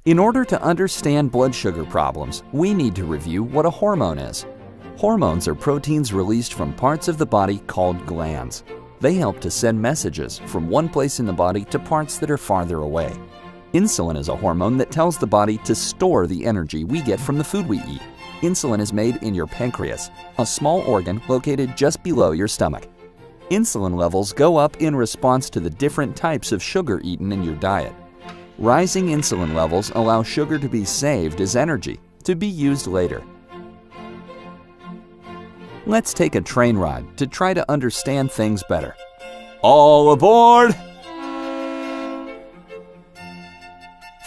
In order to understand blood sugar problems, we need to review what a hormone is. Hormones are proteins released from parts of the body called glands. They help to send messages from one place in the body to parts that are farther away. Insulin is a hormone that tells the body to store the energy we get from the food we eat. Insulin is made in your pancreas, a small organ located just below your stomach. Insulin levels go up in response to the different types of sugar eaten in your diet. Rising insulin levels allow sugar to be saved as energy, to be used later. Let's take a train ride to try to understand things better. All aboard!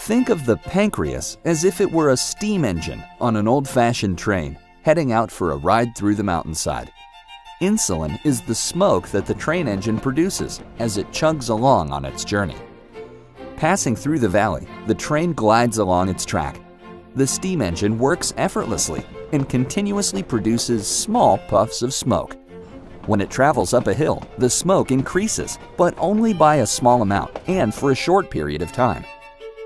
Think of the pancreas as if it were a steam engine on an old-fashioned train, heading out for a ride through the mountainside. Insulin is the smoke that the train engine produces as it chugs along on its journey. Passing through the valley, the train glides along its track. The steam engine works effortlessly and continuously produces small puffs of smoke. When it travels up a hill, the smoke increases, but only by a small amount and for a short period of time.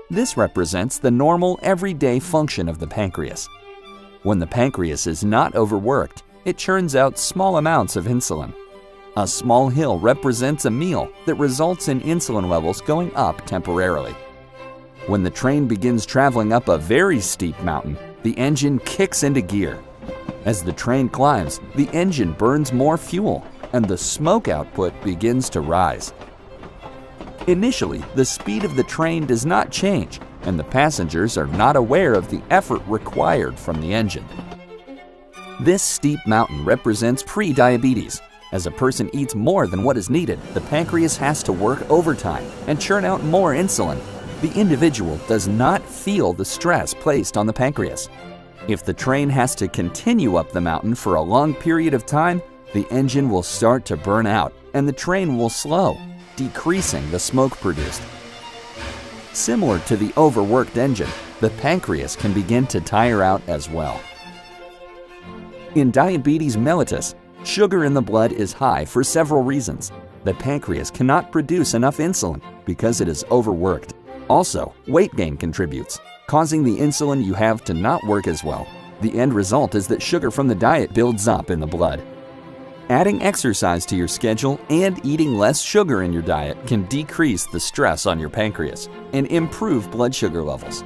This represents the normal, everyday function of the pancreas. When the pancreas is not overworked, it churns out small amounts of insulin. A small hill represents a meal that results in insulin levels going up temporarily. When the train begins traveling up a very steep mountain, the engine kicks into gear. As the train climbs, the engine burns more fuel, and the smoke output begins to rise. Initially, the speed of the train does not change, and the passengers are not aware of the effort required from the engine. This steep mountain represents pre-diabetes. As a person eats more than what is needed, the pancreas has to work overtime and churn out more insulin. The individual does not feel the stress placed on the pancreas. If the train has to continue up the mountain for a long period of time, the engine will start to burn out and the train will slow, decreasing the smoke produced. Similar to the overworked engine, the pancreas can begin to tire out as well. In diabetes mellitus, sugar in the blood is high for several reasons. The pancreas cannot produce enough insulin because it is overworked. Also, weight gain contributes, causing the insulin you have to not work as well. The end result is that sugar from the diet builds up in the blood. Adding exercise to your schedule and eating less sugar in your diet can decrease the stress on your pancreas and improve blood sugar levels.